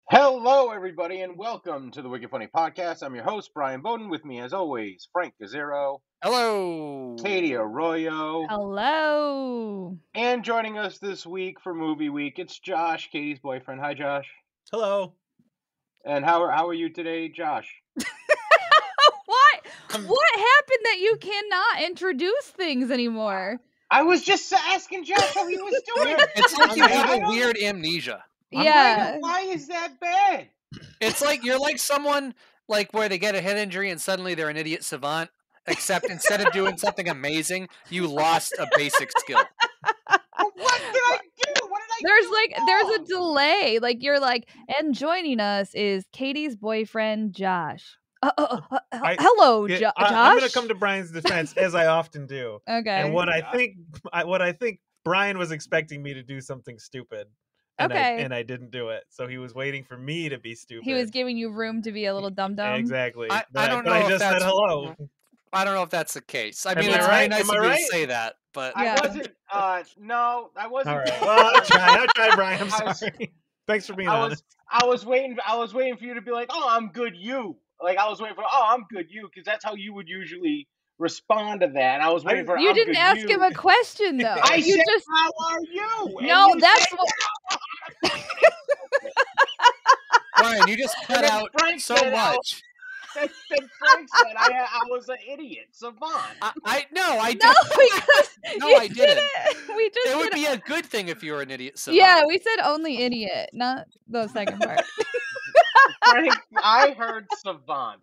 Hello, everybody, and welcome to the Wicked Funny Podcast. I'm your host, Brian Bowden. With me, as always, Frank Gazzaro, Hello. Katie Arroyo, Hello. and joining us this week for Movie Week, it's Josh, Katie's boyfriend. Hi, Josh. Hello. And how are you today, Josh? What happened that you cannot introduce things anymore? I was just asking Josh how he was doing. It's like you have a weird amnesia. Yeah. Why is that bad? It's like you're like someone like where they get a head injury and suddenly they're an idiot savant, except instead of doing something amazing, you lost a basic skill. What did I do? What did I do? There's a delay. Like you're like, and joining us is Katie's boyfriend, Josh. Hello, Josh. I'm going to come to Brian's defense as I often do. Okay. And what I think Brian was expecting me to do something stupid. And Okay. I didn't do it. So he was waiting for me to be stupid. He was giving you room to be a little dum-dum. Exactly. I don't but know I if just said that's- hello. I don't know if that's the case. I Am mean, I it's right? very nice Am I of you right? to say that, but I Yeah. wasn't. No, I wasn't. All right. Well, I'll try, Brian. I'm I was- sorry. Thanks for being I honest. was waiting for you to be like, "Oh, I'm good, you." Like I was waiting for, "Oh, I'm good, you," because that's how you would usually respond to that. I was waiting for. You "I'm didn't good, ask you." him a question though. I you said, just "How are you?" And No, you that's said, what Brian, you just cut And then out Frank so said, much. Then Frank said, "I was an idiot savant." I No, didn't. because No, you I didn't. We just It would did be a good thing if you were an idiot savant. Yeah, we said only idiot, not the second part. Frank, I heard savant.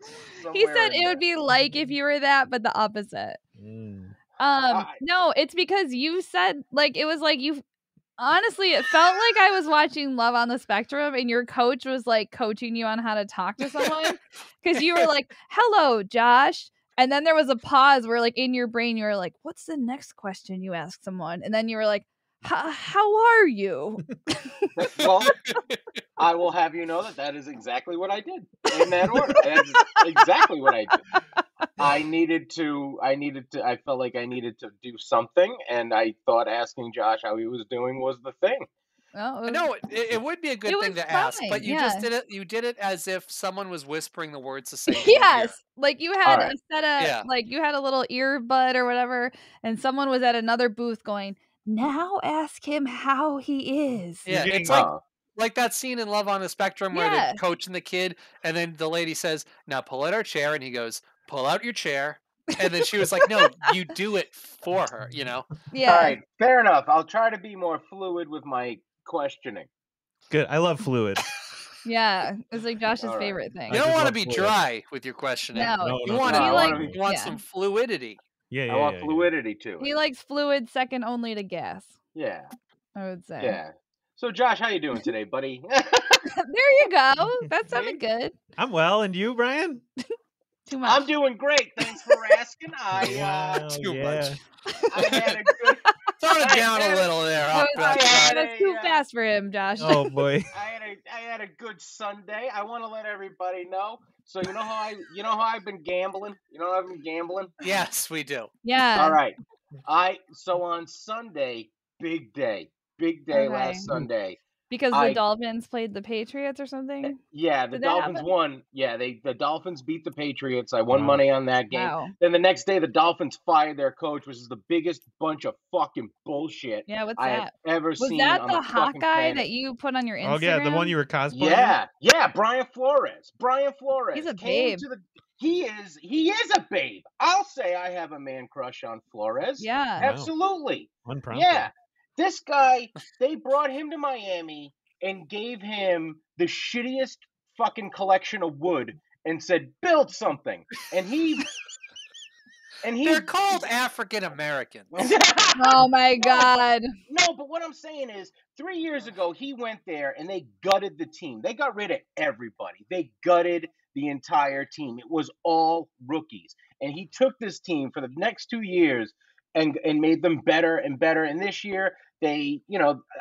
He somewhere said in it would there. be like if you were that, but the opposite. Mm. No, it's because you said like it was like you. Honestly, it felt like I was watching Love on the Spectrum, and your coach was like coaching you on how to talk to someone because you were like, "Hello, Josh," and then there was a pause where, like, in your brain, you were like, "What's the next question you ask someone?" And then you were like, "How are you?" Well, I will have you know that is exactly what I did in that order. That's exactly what I did. I felt like I needed to do something, and I thought asking Josh how he was doing was the thing. Oh, No, it would be a good It thing was to ask, fine, but you yeah. just did it. You did it as if someone was whispering the words to say. Yes, like you had Alright. a set of Yeah. like you had a little earbud or whatever, and someone was at another booth going, "Now ask him how he is." Yeah, You're it's getting- like that scene in Love on the Spectrum where Yeah. they're coaching the kid, and then the lady says, "Now pull out our chair," and he goes, "Pull out your chair," and then she was like, "No, you do it for her," you know. Yeah. All right, fair enough. I'll try to be more fluid with my questioning. Good. I love fluid. Yeah, it's like Josh's All right. favorite thing. You I don't just want to love be fluid. dry with your questioning. No, You want no, I he wanna like be- you want yeah. some fluidity. Yeah, I want yeah. fluidity to He it. likes fluid second only to gas, Yeah, I would say. yeah. So, Josh, how you doing today, buddy? There you go. That sounded good. I'm well, and you, Brian? Too much. I'm doing great. Thanks for asking. Wow, too yeah. much. I had a good. Tone it I down a had- little there. That up was, front. that was too Yeah. fast for him, Josh. Oh boy. I had a good Sunday. I want to let everybody know. So you know how I've been gambling. You know how I've been gambling. Yes, we do. Yeah. All right. So on Sunday, big day Okay. last Sunday. Because I- the Dolphins played the Patriots or something. Yeah, the Did that Dolphins happen? won. Yeah, the Dolphins beat the Patriots. I won Wow. money on that game. Wow. Then the next day, the Dolphins fired their coach, which is the biggest bunch of fucking bullshit Yeah, what's I have that? ever Was seen. that on the the hot fucking guy planet. that you put on your Instagram? Oh yeah, the one you were cosplaying. Yeah, Brian Flores. He's a came babe. to the. He is a babe. I'll say I have a man crush on Flores. Yeah. Wow. Absolutely. Unprompted. Yeah, this guy. They brought him to Miami and gave him the shittiest fucking collection of wood and said, "Build something." And he. They're called African Americans. Oh my God. No, but what I'm saying is 3 years ago, he went there and they gutted the team. They got rid of everybody. They gutted the entire team. It was all rookies. And he took this team for the next 2 years and made them better and better. And this year, I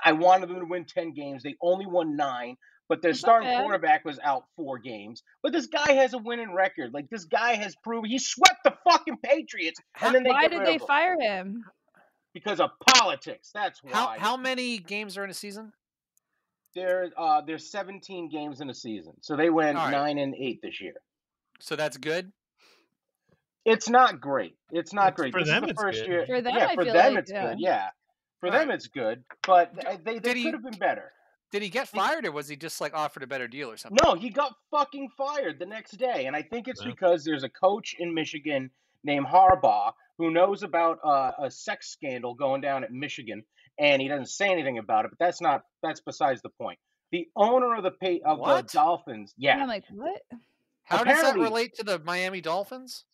wanted them to win 10 games. They only won 9. But their That's not starting bad. quarterback was out 4 games. But this guy has a winning record. Like, this guy has proven he swept the fucking Patriots. And then Why get did rid they of him. fire him? Because of politics. That's why. How many games are in a season? There's 17 games in a season, so they went All right. 9-8 this year. So that's good. It's not great. It's not great. For This them, is the it's first good. year. For them, yeah, I for feel them like, it's yeah. good. Yeah, for All them right. it's good, but they Did he- could have been better. Did he get fired, or was he just like offered a better deal or something? No, he got fucking fired the next day, and I think it's Wow. because there's a coach in Michigan named Harbaugh who knows about a sex scandal going down at Michigan, and he doesn't say anything about it. But that's besides the point. The owner of the What? Dolphins, Yeah, yeah, I'm like, what? How does that apparently- relate to the Miami Dolphins?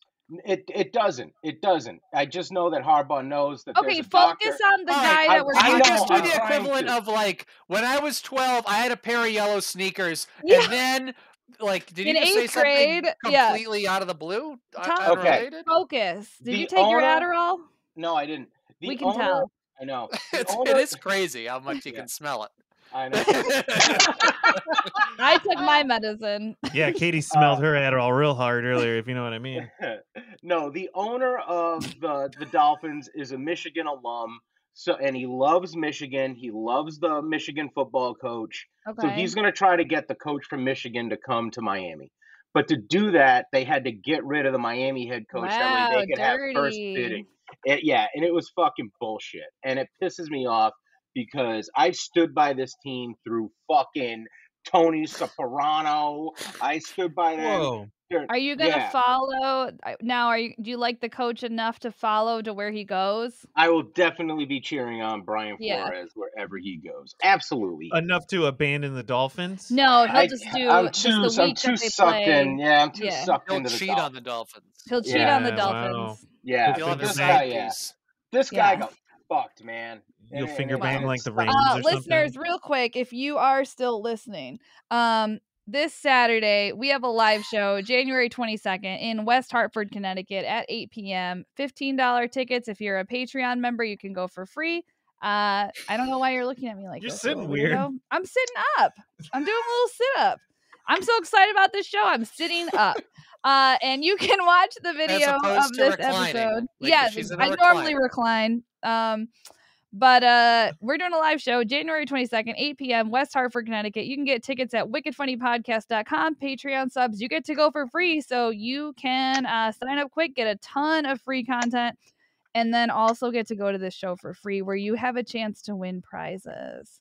it doesn't. It doesn't. I just know that Harbaugh knows that Okay, there's a focus doctor. on the All guy right, that we're I talking know, Just do I'm the about. trying equivalent to. of like when I was 12, I had a pair of yellow sneakers, Yeah. and then like, did you In just say 8th something grade, yeah. completely out of the blue, Tom- Okay. unrelated? Focus. Did The you take your owner- Adderall? No, I didn't. The We can owner, tell. I know. It is crazy how much you Yeah. can smell it. I know. I took my medicine. Yeah, Katie smelled her Adderall real hard earlier, if you know what I mean. No, the owner of the Dolphins is a Michigan alum. And he loves Michigan. He loves the Michigan football coach. Okay. So he's going to try to get the coach from Michigan to come to Miami. But to do that, they had to get rid of the Miami head coach. That way Wow, they could have first dirty. bidding. And it was fucking bullshit. And it pisses me off because I stood by this team through fucking Tony Soprano. I stood by them. Whoa. Are you gonna Yeah. follow now? Do you like the coach enough to follow to where he goes? I will definitely be cheering on Brian Yeah. Flores wherever he goes. Absolutely. Enough to abandon the Dolphins? No, he'll just do I'm just too, the I'm week too that they sucked play. in. Yeah, I'm too Yeah. sucked He'll into the cheat Dolphins. on the Dolphins. He'll cheat Yeah, on the wow. Dolphins. Yeah, He'll but finger this bang. guy, yeah. Piece. This guy Yeah. got fucked, man. You'll And- finger and bang it's- like the it's- Rangers or Listeners, something? real quick, if you are still listening, this Saturday we have a live show, January 22nd in West Hartford, Connecticut at 8 p.m. $15 tickets. If you're a Patreon member, you can go for free. I don't know why you're looking at me like You're this, sitting little weird. weirdo. I'm sitting up. I'm doing a little sit up. I'm so excited about this show. I'm sitting up. And you can watch the video opposed of to this reclining, episode. like Yeah, she's in a I normally recliner. recline. But we're doing a live show January 22nd, 8 p.m. West Hartford, Connecticut. You can get tickets at wickedfunnypodcast.com. Patreon subs, you get to go for free, so you can sign up quick, get a ton of free content, and then also get to go to this show for free where you have a chance to win prizes.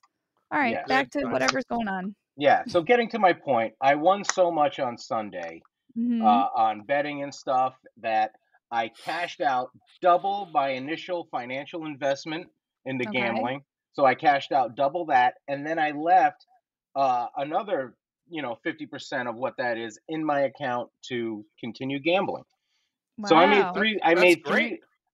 All right, Yes. back to whatever's going on. Yeah, so getting to my point, I won so much on Sunday Mhm. on betting and stuff that I cashed out double my initial financial investment into Okay. gambling. So I cashed out double that, and then I left another, 50% of what that is in my account to continue gambling. So I made Wow. three.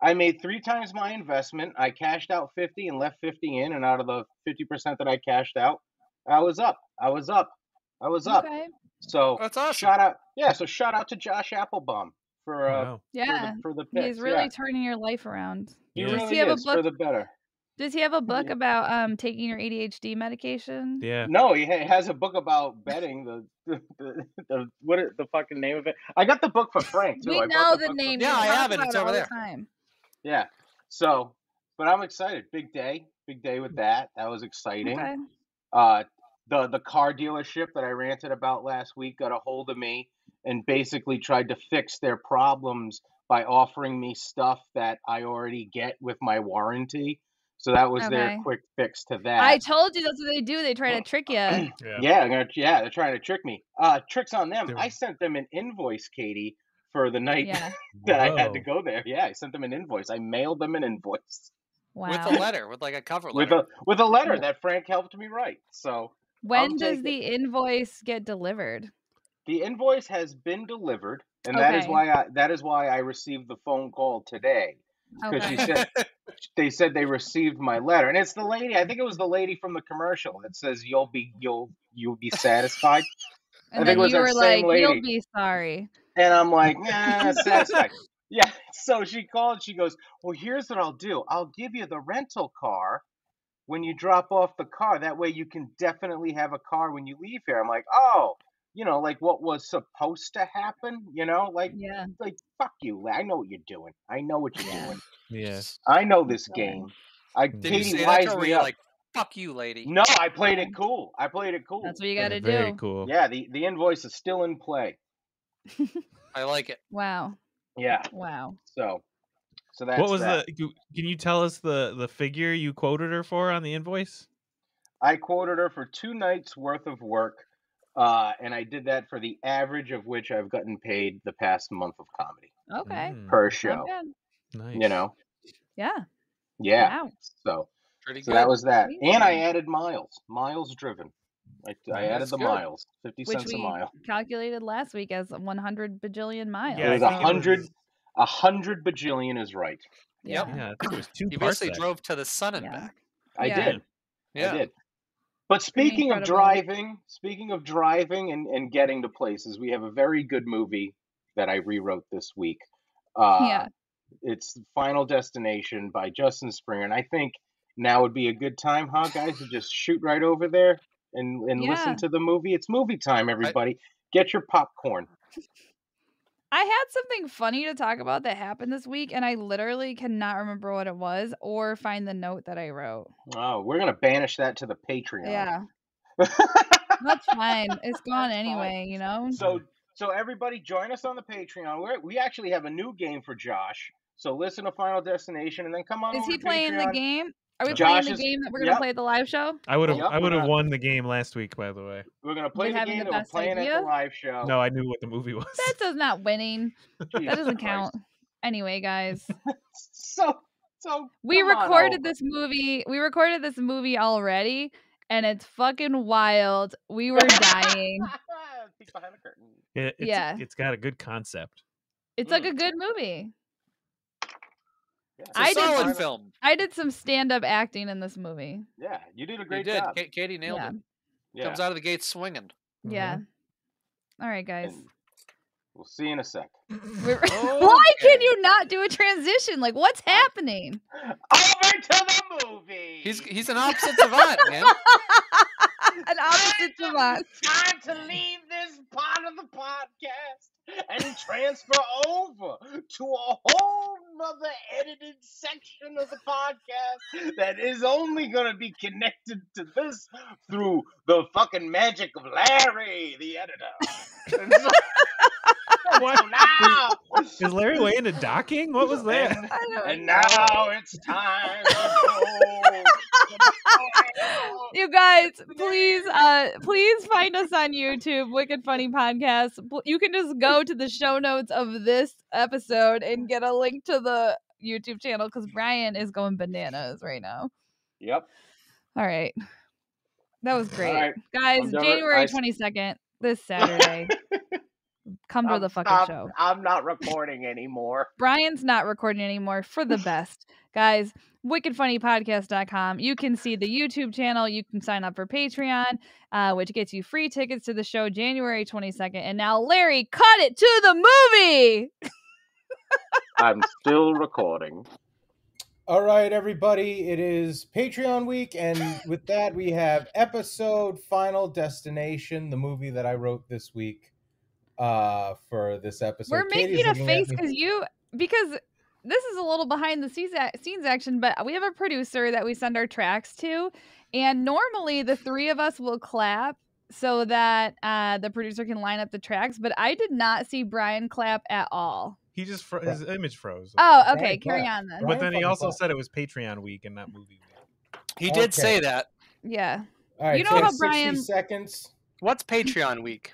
I made three times my investment. I cashed out 50 and left 50 in, and out of the 50% that I cashed out, I was up. Okay. So That's awesome. shout out to Josh Applebaum for Wow. Yeah. for the picks. He's really Yeah. turning your life around. He Yeah. Does really he have a is for book? the better. Does he have a book Yeah. about taking your ADHD medication? Yeah. No, he has a book about betting. What is the fucking name of it? I got the book for Frank too. We I know bought the book for- name. Yeah, You I talk have it. about It's over all the there. time. Yeah. So, but I'm excited. Big day with that. That was exciting. Okay. The car dealership that I ranted about last week got a hold of me and basically tried to fix their problems by offering me stuff that I already get with my warranty. So that was their Okay. quick fix to that. I told you that's what they do. They try to trick you. Yeah. They're trying to trick me. Tricks on them. Dude. I sent them an invoice, Katie, for the night Yeah. that I had to Whoa. go there. Yeah, I sent them an invoice. I mailed them an invoice Wow. With a letter, with like a cover letter. with a letter that Frank helped me write. So When I'll does take the invoice get delivered? the invoice has been delivered, and that is Okay. why I received the phone call today, because Okay. they said they received my letter, and it's the lady. I think it was the lady from the commercial that says you'll be satisfied. And I think then it was you that were same like, "You'll lady. be sorry." And I'm like, nah, satisfied. Yeah. So she called. She goes, well, here's what I'll do. I'll give you the rental car when you drop off the car. That way you can definitely have a car when you leave here. I'm like, oh, like what was supposed to happen, like Yeah. fuck you. I know what you're doing. I know what you're Yeah. doing. Yeah. I know this Okay. game. Did you Katie say that to wised her? Were me you up. like Fuck you, lady. No, I played it cool. I played it cool. That's what you got to Very do. cool. Yeah, the invoice is still in play. I like it. Wow. Yeah. Wow. So that's What was that. can you tell us the figure you quoted her for on the invoice? I quoted her for 2 nights worth of work, and I did that for the average of which I've gotten paid the past month of comedy Okay. per Sounds show. good. Nice. You know? Yeah. Yeah. Wow. So Pretty so good. that was that, and I Amazing. added miles driven. I added That's the good. miles, 50 Which cents a we mile. calculated last week as 100 bajillion miles. Yeah, It was I think it was- 100 bajillion is right. Yep. Yeah. Yeah, I think it was 2 You parts. basically drove to the sun and Yeah. back. I Yeah. did. Yeah. I did. But speaking of incredible. driving and getting to places, we have a very good movie that I rewrote this week. Yeah. It's Final Destination by Justin Springer, and I think now would be a good time, huh, guys, to just shoot right over there and Yeah. listen to the movie. It's movie time, everybody. Get your popcorn. I had something funny to talk about that happened this week, and I literally cannot remember what it was or find the note that I wrote. Oh, we're gonna banish that to the Patreon. Yeah. That's fine. It's gone That's anyway, fine. you know? So everybody join us on the Patreon. We actually have a new game for Josh. So listen to Final Destination and then come on Is over he to playing Patreon. the game? Are we Josh playing the is- game that we're going to yep. play at the live show? I would have Yep, I we're would have gonna- won the game last week, by the way. We're gonna play With the having game the that we're best playing at idea? the live show. No, I knew what the movie was. That does not winning. Jesus That doesn't Christ. count. Anyway, guys, So we come on recorded over. this movie. We recorded this movie already, and it's fucking wild. We were dying. Peek behind the curtain. It's got a good concept. It's like a good movie. Yeah. It's a I did solid some- film. I did some stand-up acting in this movie. Yeah, you did a You great did. job. Katie nailed Yeah. it. Yeah. Comes out of the gate swinging. Yeah. All right, guys. And we'll see you in a sec. Why can you not do a transition? Like, what's happening? Over to the movie. He's an opposite savant, man. An opposite savant. Time to leave this part of the podcast and transfer over to a whole nother edited section of the podcast that is only going to be connected to this through the fucking magic of Larry, the editor. And so, What? so now, Is Larry way into docking? What was that? and now it's time to go. You guys, please find us on YouTube, Wicked Funny Podcast. You can just go to the show notes of this episode and get a link to the YouTube channel because Brian is going bananas right now. Yep. All right. That was great. right. Guys, I'm done with- January 22nd, this Saturday. Come to the fucking show. I'm not recording anymore. Brian's not recording anymore for the best. Guys, wickedfunnypodcast.com. You can see the YouTube channel. You can sign up for Patreon, which gets you free tickets to the show January 22nd. And now, Larry, cut it to the movie. I'm still recording. All right, everybody. It is Patreon week, and with that, we have episode Final Destination, the movie that I wrote this week for this episode. We're Katie's making a looking at face me. because this is a little behind the scenes action, but we have a producer that we send our tracks to, and normally the three of us will clap so that the producer can line up the tracks, but I did not see Brian clap at all. He just his image froze. Oh, Brian okay, carry clapped. on then. Brian But then he fucking also clapped. said it was Patreon week and not movie week. He did say that. Yeah. All right, You know so how 60 Brian- seconds. What's Patreon week?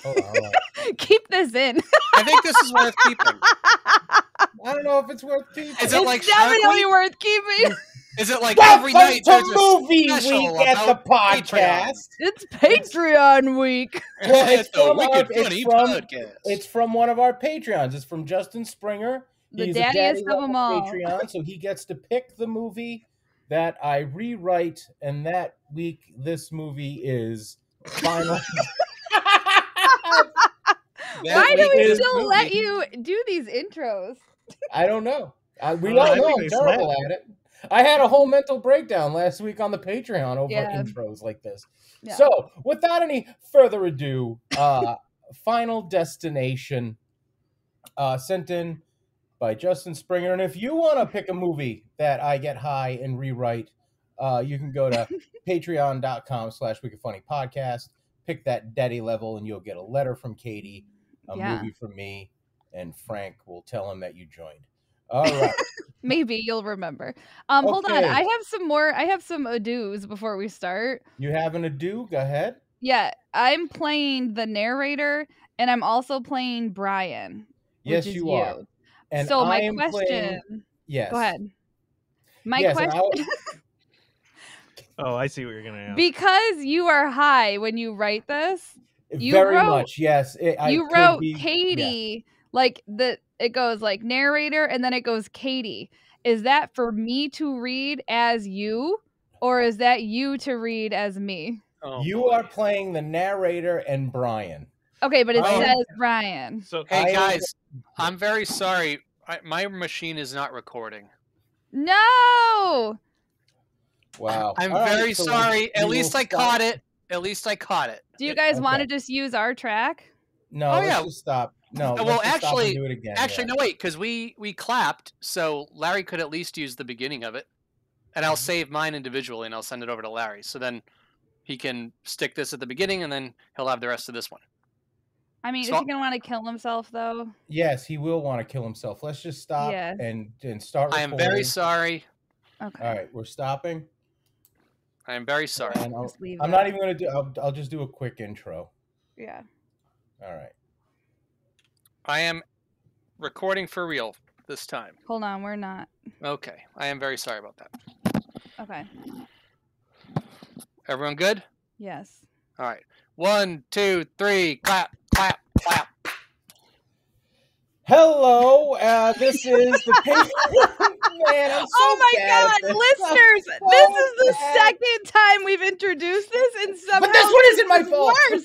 Hold on. Keep this in. I think this is worth keeping. I don't know if it's worth keeping. Is it It's like Shark definitely Week? worth keeping. Is it like Welcome every night to there's a movie special week at the about Patreon? podcast. It's Patreon week. Well, it's It's the from Wicked our- Funny it's from- Podcast. It's from one of our Patreons. It's from Justin Springer. The He's a daddiest daddy of level them all. Patreon, so he gets to pick the movie that I rewrite, and that week this movie is Final. Why do we week, still this let movie- you do these intros? I don't know. We Well, all I know think I'm they terrible slapped. at it. I had a whole mental breakdown last week on the Patreon over Yeah. intros like this. Yeah. So, without any further ado, Final Destination, sent in by Justin Springer. And if you want to pick a movie that I get high and rewrite, You can go to patreon.com/wickedfunnypodcast, pick that daddy level, and you'll get a letter from Katie, a movie from me, and Frank will tell him that you joined. All right. Maybe you'll remember. Hold on. Okay. I have some adieux before we start. You have an adieu? Go ahead. Yeah, I'm playing the narrator, and I'm also playing Brian. Yes, which is you are. And so my I am question. playing... Yes. Go ahead. My Yes, question. Oh, I see what you're gonna ask. Because you are high when you write this. You Very wrote- much, yes. You could wrote be- Katie, like it goes like narrator, and then it goes Katie. Is that for me to read as you, or is that you to read as me? Oh, You boy. are playing the narrator and Brian. Okay, but it I am- says Brian. So Hey I am- guys, I'm very sorry. My machine is not recording. No. Wow. I'm All right, very so sorry. At we least will I stop. caught it. At least I caught it. Do you guys want to Okay. just use our track? No, Oh, let's yeah. just stop. No, Well, let's just stop and actually- do it again. Actually, yeah. no, wait, because we clapped, so Larry could at least use the beginning of it, and I'll save mine individually, and I'll send it over to Larry. So then he can stick this at the beginning, and then he'll have the rest of this one. I mean, So- is he gonna want to kill himself though? Yes, he will want to kill himself. Let's just stop Yeah. and start I am recording. very sorry. Okay. All right, we're stopping. I am very sorry. And Just leave I'm that. not even going to do... I'll just do a quick intro. Yeah. All right. I am recording for real this time. Hold on, we're not. Okay, I am very sorry about that. Okay. Everyone good? Yes. All right. 1, 2, 3, clap, clap, clap. Hello, this is the Man, I'm so Oh my bad God, at this. listeners! So This is the bad. second time we've introduced this, and somehow But this one isn't my it's fault. worse.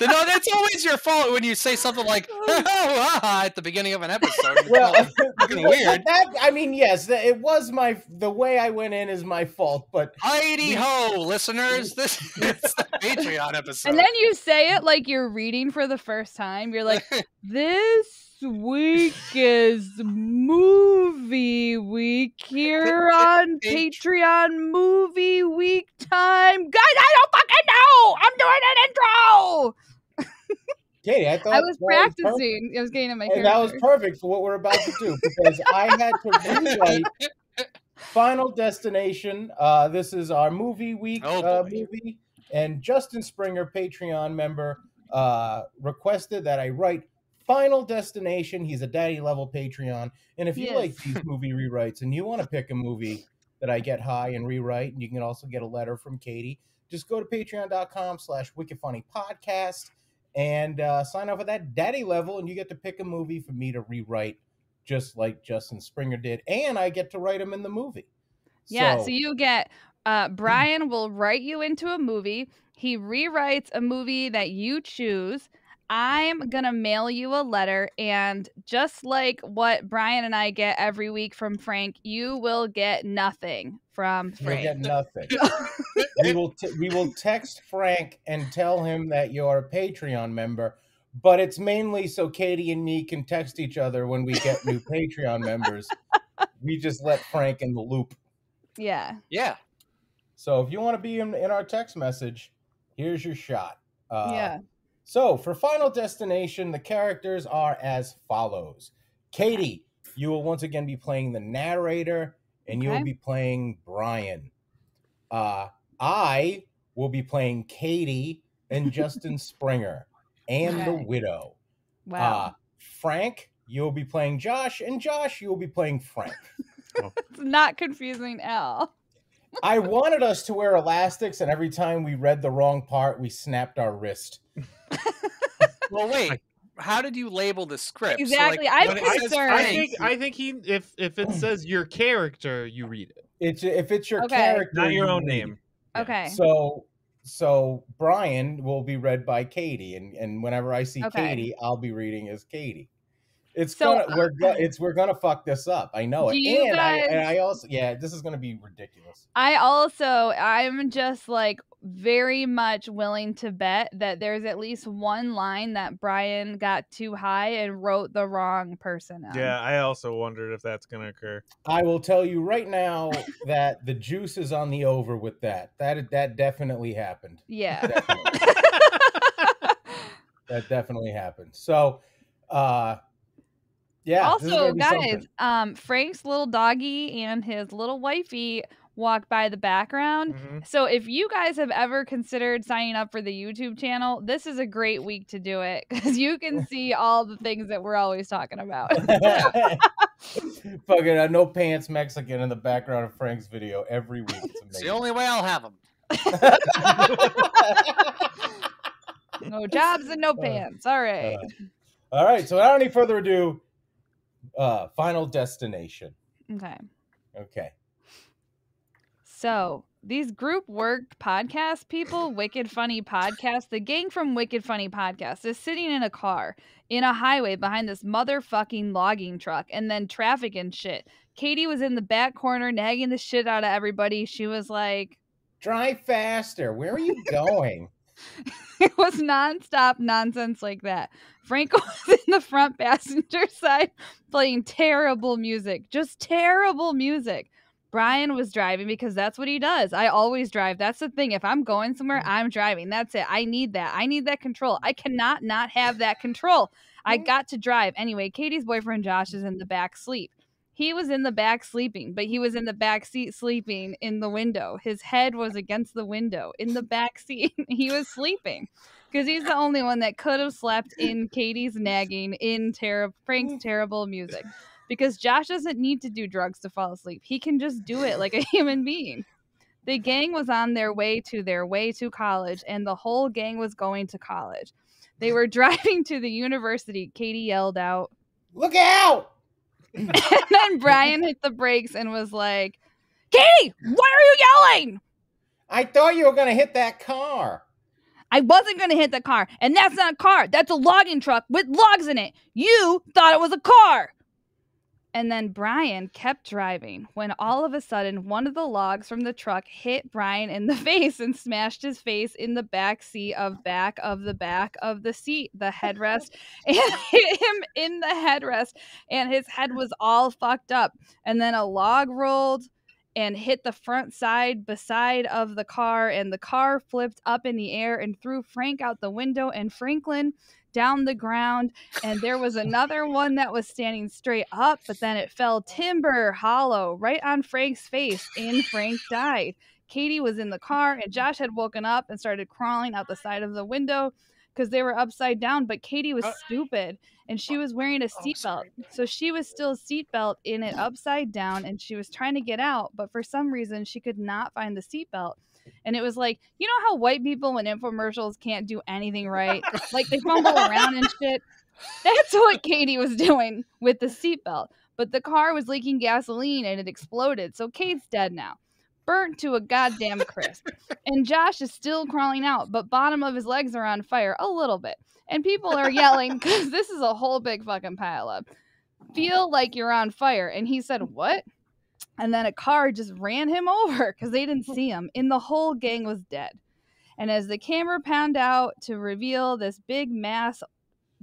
No, that's always your fault when you say something like at the beginning of an episode. Well, fucking weird. I mean, yes, it was the way I went in is my fault, but Heidi ho, listeners! This is the Patreon episode. And then you say it like you're reading for the first time. You're like, "This week is movie week here on Patreon Movie Week time." Guys, I don't fucking know. I'm doing an intro. Katie, I thought I was that perfect. practicing. I was getting in my And character. that was perfect for what we're about to do because I had to rewrite Final Destination. This is our movie week Oh, boy. movie, and Justin Springer, Patreon member, requested that I write Final Destination. He's a daddy level Patreon, and if you Yes. like these movie rewrites and you want to pick a movie that I get high and rewrite, and you can also get a letter from Katie, just go to patreon.com/wickedfunnypodcast and sign up for that daddy level, and you get to pick a movie for me to rewrite just like Justin Springer did, and I get to write him in the movie. Yeah, so you get Brian will write you into a movie. He rewrites a movie that you choose. I'm gonna mail you a letter, and just like what Brian and I get every week from Frank, you will get nothing from You'll Frank. get nothing. we will text Frank and tell him that you're a Patreon member, but it's mainly so Katie and me can text each other when we get new Patreon members. We just let Frank in the loop. Yeah. Yeah. So if you want to be in our text message, here's your shot. Yeah. So for Final Destination, the characters are as follows. Katie, you will once again be playing the narrator, and you'll Okay. be playing Brian. I will be playing Katie and Justin Springer and the Okay. widow. Wow. Frank, you'll be playing Josh, and Josh, you'll be playing Frank. It's not confusing at all. I wanted us to wear elastics, and every time we read the wrong part, we snapped our wrist. Well, wait. How did you label the script? Exactly, So, I'm when it says concerned. Frank, I think he if it says your character, you read it, If it's your Okay. character, not your you own read it. name. Okay. So Brian will be read by Katie, and whenever I see Okay. Katie, I'll be reading as Katie. It's So, we're gonna fuck this up. I know it. Do you And guys- I also this is gonna be ridiculous. I'm just like very much willing to bet that there's at least one line that Brian got too high and wrote the wrong person on. Yeah, I also wondered if that's going to occur. I will tell you right now that the juice is on the over with that. That definitely happened. Yeah. Definitely. That definitely happened. So, yeah. this is Also, gonna be guys, something. Frank's little doggy and his little wifey walk by the background. Mhm. So if you guys have ever considered signing up for the YouTube channel, this is a great week to do it because you can see all the things that we're always talking about. Fucking no pants Mexican in the background of Frank's video every week. It's It's amazing. the only way I'll have them. No jobs and no pants. All right. All right. So without any further ado, Final Destination. Okay. Okay. So these group work podcast people, Wicked Funny Podcast, the gang from Wicked Funny Podcast is sitting in a car in a highway behind this motherfucking logging truck and then traffic and shit. Katie was in the back corner nagging the shit out of everybody. She was like, Drive faster. Where are you going? it was nonstop nonsense like that. Frank was in the front passenger side playing terrible music, just terrible music. Brian was driving because that's what he does. I always drive. That's the thing. If I'm going somewhere, I'm driving. That's it. I need that. I need that control. I cannot not have that control. I got to drive. Anyway, Katie's boyfriend Josh is in the back sleep. He was in the back sleeping, but he was in the back seat sleeping in the window. His head was against the window in the back seat. He was sleeping because he's the only one that could have slept in Katie's nagging, in Frank's terrible music. Because Josh doesn't need to do drugs to fall asleep. He can just do it like a human being. The gang was on their way to college, and the whole gang was going to college. They were driving to the university. Katie yelled out, Look out! and then Brian hit the brakes and was like, Katie, why are you yelling? I thought you were going to hit that car. I wasn't going to hit the car, and that's not a car. That's a logging truck with logs in it. You thought it was a car. And then Brian kept driving when all of a sudden one of the logs from the truck hit Brian in the face and smashed his face in the back seat of the seat, the headrest, and hit him in the headrest, and his head was all fucked up. And then a log rolled and hit the front beside of the car, and the car flipped up in the air and threw Frank out the window and Franklin down the ground, and there was another one that was standing straight up, but then it fell timber hollow right on Frank's face, and Frank died. Katie was in the car, and Josh had woken up and started crawling out the side of the window because they were upside down, but Katie was stupid, and she was wearing a seatbelt, so she was still seatbelt in it upside down, and she was trying to get out, but for some reason she could not find the seatbelt. And it was like, you know how white people in infomercials can't do anything right? Like they fumble around and shit. That's what Katie was doing with the seatbelt. But the car was leaking gasoline and it exploded. So Kate's dead now. Burnt to a goddamn crisp. And Josh is still crawling out, but bottom of his legs are on fire a little bit. And people are yelling because this is a whole big fucking pileup. Feel like you're on fire. And he said, what? And then a car just ran him over because they didn't see him. And the whole gang was dead. And as the camera panned out to reveal this big mass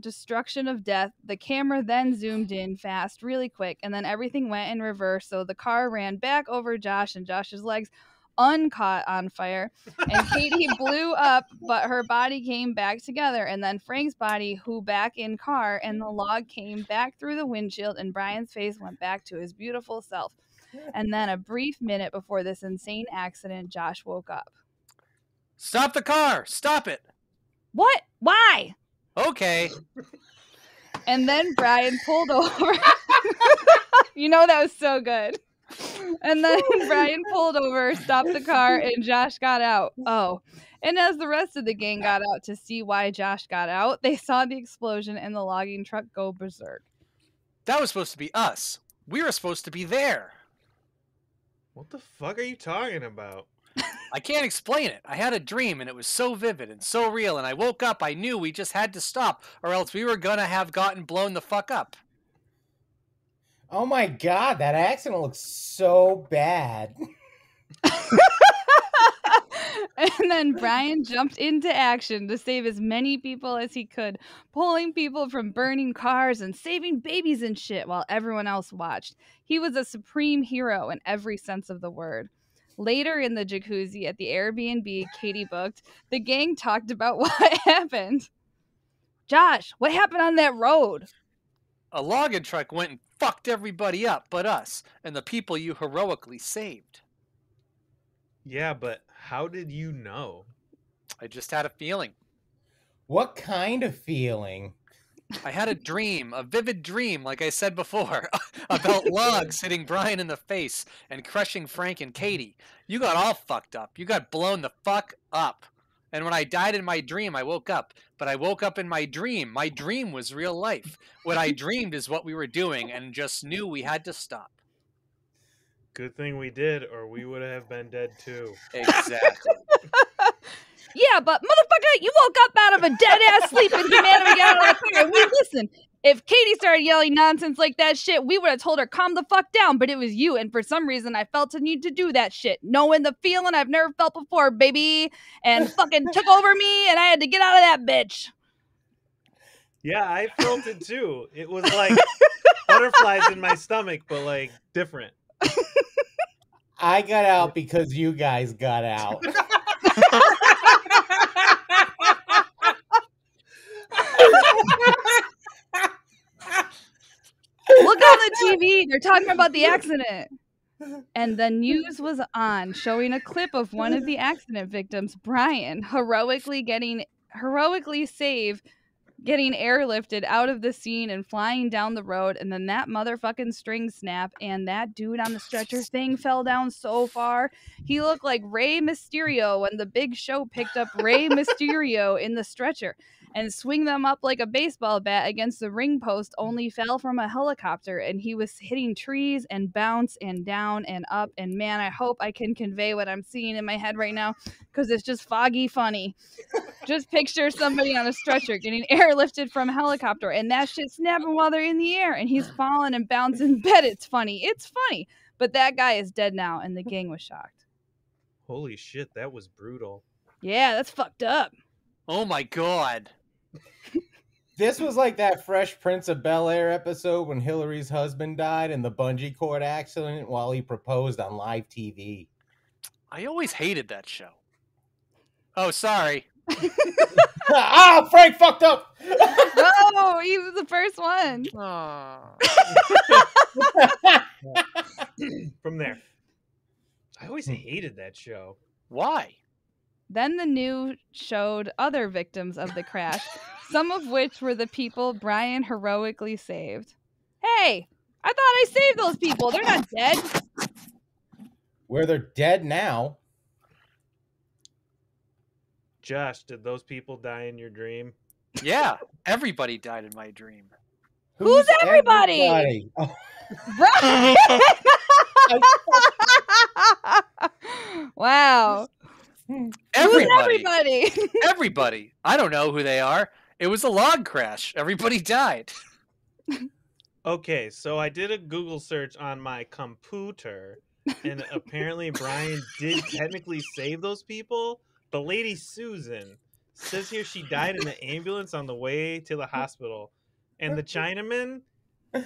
destruction of death, the camera then zoomed in fast, really quick. And then everything went in reverse. So the car ran back over Josh, and Josh's legs uncaught on fire. And Katie blew up, but her body came back together. And then Frank's body, who back in car, and the log came back through the windshield, and Brian's face went back to his beautiful self. And then a brief minute before this insane accident, Josh woke up. Stop the car! Stop it! What? Why? Okay. And then Brian pulled over. You know that was so good. And then Brian pulled over, stopped the car, and Josh got out. Oh. And as the rest of the gang got out to see why Josh got out, they saw the explosion and the logging truck go berserk. That was supposed to be us. We were supposed to be there. What the fuck are you talking about? I can't explain it. I had a dream, and it was so vivid and so real, and I woke up, I knew we just had to stop, or else we were gonna have gotten blown the fuck up. Oh my god, that accident looks so bad. And then Brian jumped into action to save as many people as he could, pulling people from burning cars and saving babies and shit while everyone else watched. He was a supreme hero in every sense of the word. Later in the jacuzzi at the Airbnb Katie booked, the gang talked about what happened. Josh, what happened on that road? A logging truck went and fucked everybody up but us and the people you heroically saved. Yeah, but how did you know? I just had a feeling. What kind of feeling? I had a dream, a vivid dream, like I said before, about logs hitting Brian in the face and crushing Frank and Katie. You got all fucked up. You got blown the fuck up. And when I died in my dream, I woke up. But I woke up in my dream. My dream was real life. What I dreamed is what we were doing and just knew we had to stop. Good thing we did, or we would have been dead too. Exactly. Yeah, but motherfucker, you woke up out of a dead-ass sleep and demanded we got out of the car. We listen. If Katie started yelling nonsense like that shit, we would have told her, calm the fuck down, but it was you, and for some reason, I felt the need to do that shit. Knowing the feeling I've never felt before, baby, and fucking took over me, and I had to get out of that bitch. Yeah, I felt it too. It was like butterflies in my stomach, but like different. I got out because you guys got out. Look on the TV. They're talking about the accident. And the news was on, showing a clip of one of the accident victims, Brian, heroically getting airlifted out of the scene and flying down the road, and then that motherfucking string snapped, and that dude on the stretcher thing fell down so far. He looked like Rey Mysterio when the Big Show picked up Rey Mysterio in the stretcher and swing them up like a baseball bat against the ring post, only fell from a helicopter, and he was hitting trees and bounce and down and up, and man, I hope I can convey what I'm seeing in my head right now, because it's just foggy funny. Just picture somebody on a stretcher getting airlifted from a helicopter, and that shit snapping while they're in the air, and he's falling and bouncing. Bet it's funny. It's funny. But that guy is dead now, and the gang was shocked. Holy shit, that was brutal. Yeah, that's fucked up. Oh my god. This was like that Fresh Prince of Bel-Air episode when Hillary's husband died in the bungee cord accident while he proposed on live TV. I always hated that show. Oh, sorry. Ah, Frank fucked up. No, he was the first one. From there. I always hated that show. Why? Then the news showed other victims of the crash, some of which were the people Brian heroically saved. Hey, I thought I saved those people. They're not dead. Where they're dead now. Josh, did those people die in your dream? Yeah, everybody died in my dream. Who's everybody? Oh. Brian! Wow. Everybody. Who's everybody? Everybody. I don't know who they are. It was a log crash. Everybody died. Okay, so I did a Google search on my computer, and apparently Brian did technically save those people. But Lady Susan says here she died in the ambulance on the way to the hospital. And the Chinaman,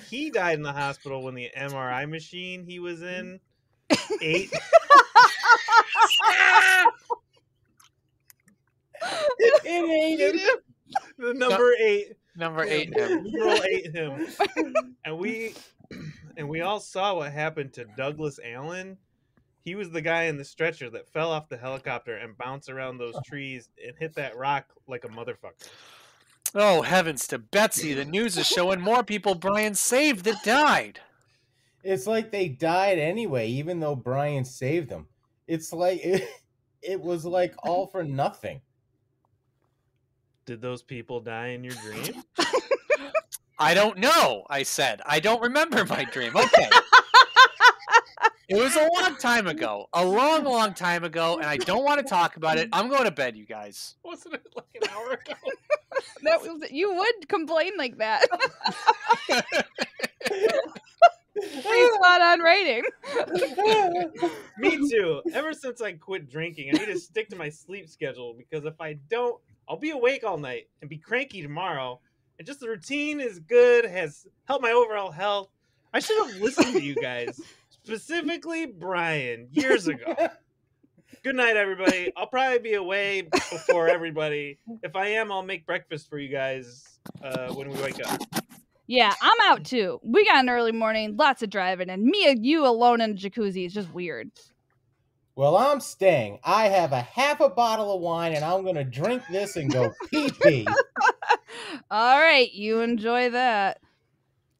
he died in the hospital when the MRI machine he was in ate. It ate him. The number 8. Number 8 him. The girl ate him. And we all saw what happened to Douglas Allen. He was the guy in the stretcher that fell off the helicopter and bounced around those trees and hit that rock like a motherfucker. Oh, heavens to Betsy. The news is showing more people Brian saved that died. It's like they died anyway, even though Brian saved them. It's like it was like all for nothing. Did those people die in your dream? I don't know, I said. I don't remember my dream. Okay. It was a long time ago. A long, long time ago, and I don't want to talk about it. I'm going to bed, you guys. Wasn't it like an hour ago? You would complain like that. Pretty spot on writing. Me too. Ever since I quit drinking, I need to stick to my sleep schedule because if I don't, I'll be awake all night and be cranky tomorrow. And just the routine is good, has helped my overall health. I should have listened to you guys, specifically Brian, years ago. Good night, everybody. I'll probably be away before everybody. If I am, I'll make breakfast for you guys when we wake up. Yeah, I'm out too. We got an early morning, lots of driving, and me and you alone in a jacuzzi is just weird. Well, I'm staying. I have a half a bottle of wine, and I'm going to drink this and go pee-pee. All right, you enjoy that.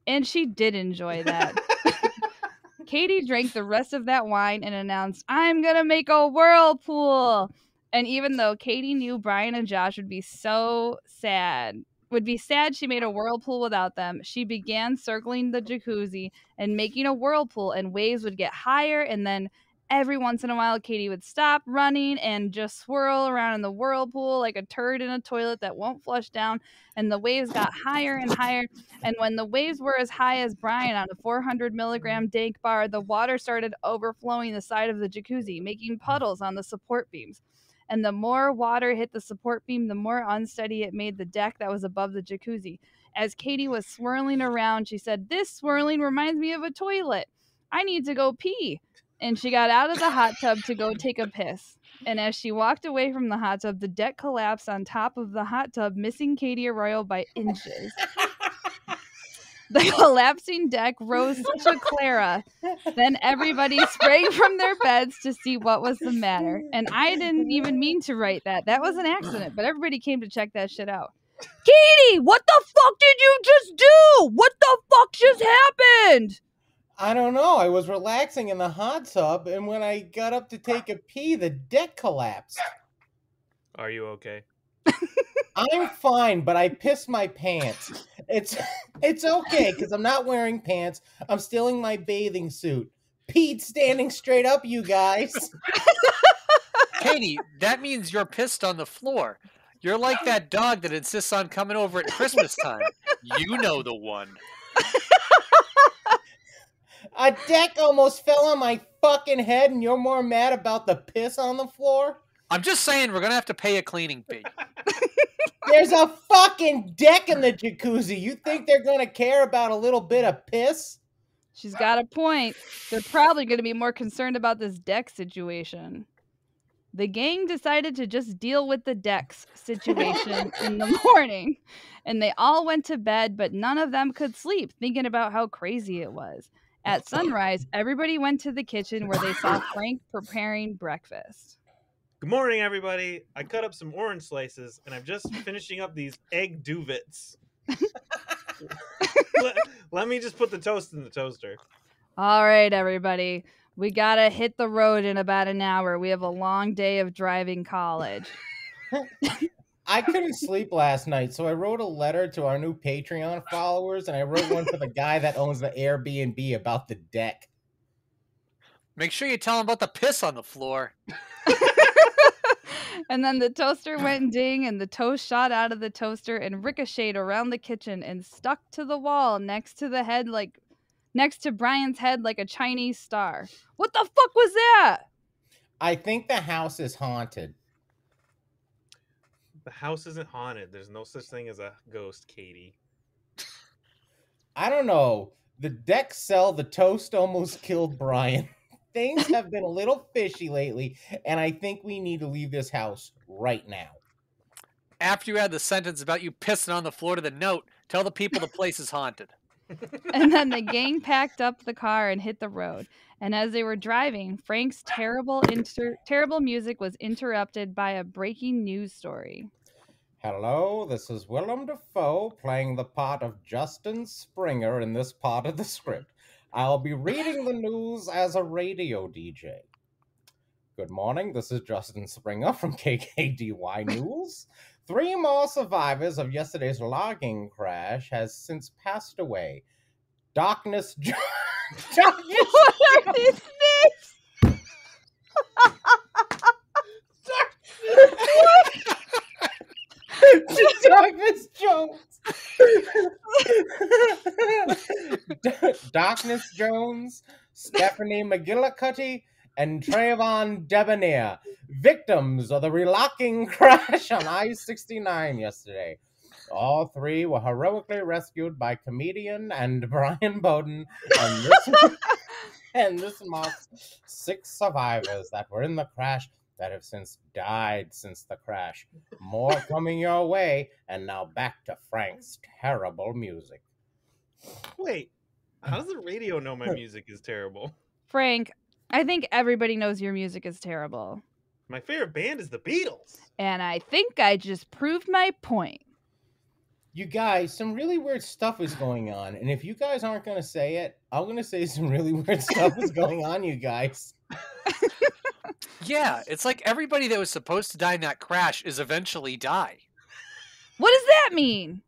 And she did enjoy that. Katie drank the rest of that wine and announced, I'm going to make a whirlpool. And even though Katie knew Brian and Josh would be sad she made a whirlpool without them, she began circling the jacuzzi and making a whirlpool, and waves would get higher, and then every once in a while Katie would stop running and just swirl around in the whirlpool like a turd in a toilet that won't flush down, and the waves got higher and higher, and when the waves were as high as Brian on a 400 milligram dank bar, the water started overflowing the side of the jacuzzi, making puddles on the support beams. And the more water hit the support beam, the more unsteady it made the deck that was above the jacuzzi. As Katie was swirling around, she said, "This swirling reminds me of a toilet. I need to go pee." And she got out of the hot tub to go take a piss. And as she walked away from the hot tub, the deck collapsed on top of the hot tub, missing Katie Arroyo by inches. The collapsing deck rose such a Clara. Then everybody sprang from their beds to see what was the matter. And I didn't even mean to write that. That was an accident, but everybody came to check that shit out. Katie, what the fuck did you just do? What the fuck just happened? I don't know. I was relaxing in the hot tub, and when I got up to take a pee, the deck collapsed. Are you okay? I'm fine, but I pissed my pants. It's okay, because I'm not wearing pants. I'm still in my bathing suit. Pete standing straight up, you guys. Katie, that means you're pissed on the floor. You're like that dog that insists on coming over at Christmas time. You know the one. A deck almost fell on my fucking head, and you're more mad about the piss on the floor? I'm just saying we're going to have to pay a cleaning fee. There's a fucking deck in the jacuzzi. You think they're going to care about a little bit of piss? She's got a point. They're probably going to be more concerned about this deck situation. The gang decided to just deal with the decks situation in the morning, and they all went to bed, but none of them could sleep, thinking about how crazy it was. At sunrise, everybody went to the kitchen where they saw Frank preparing breakfast. Good morning, everybody. I cut up some orange slices, and I'm just finishing up these egg duvets. Let me just put the toast in the toaster. All right, everybody. We gotta hit the road in about an hour. We have a long day of driving college. I couldn't sleep last night, so I wrote a letter to our new Patreon followers, and I wrote one for the guy that owns the Airbnb about the deck. Make sure you tell him about the piss on the floor. And then the toaster went ding, and the toast shot out of the toaster and ricocheted around the kitchen and stuck to the wall next to Brian's head like a Chinese star. What the fuck was that? I think the house is haunted. The house isn't haunted. There's no such thing as a ghost, Katie. I don't know. The deck cell, the toast almost killed Brian. Things have been a little fishy lately, and I think we need to leave this house right now. After you add the sentence about you pissing on the floor to the note, tell the people the place is haunted. And then the gang packed up the car and hit the road. And as they were driving, Frank's terrible music was interrupted by a breaking news story. Hello, this is Willem Dafoe playing the part of Justin Springer in this part of the script. I'll be reading the news as a radio DJ. Good morning, this is Justin Springer from KKDY News. 3 more survivors of yesterday's logging crash has since passed away. Darkness Jones. What are these names? Darkness Jones. Darkness Jones, Stephanie McGillicuddy, and Trayvon Debonair, victims of the relocking crash on I-69 yesterday. All three were heroically rescued by comedian and Brian Bowden, and this marks 6 survivors that were in the crash that have since died since the crash. More coming your way, and now back to Frank's terrible music. Wait, how does the radio know my music is terrible? Frank, I think everybody knows your music is terrible. My favorite band is the Beatles. And I think I just proved my point. You guys, some really weird stuff is going on, and if you guys aren't going to say it, I'm going to say some really weird stuff is going on, you guys. Yeah, it's like everybody that was supposed to die in that crash is eventually die. What does that mean?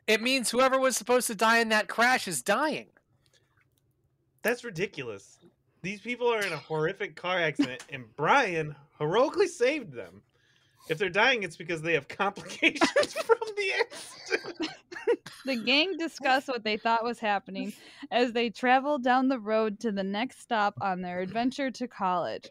It means whoever was supposed to die in that crash is dying. That's ridiculous. These people are in a horrific car accident, and Brian heroically saved them. If they're dying, it's because they have complications from the accident. The gang discussed what they thought was happening as they traveled down the road to the next stop on their adventure to college.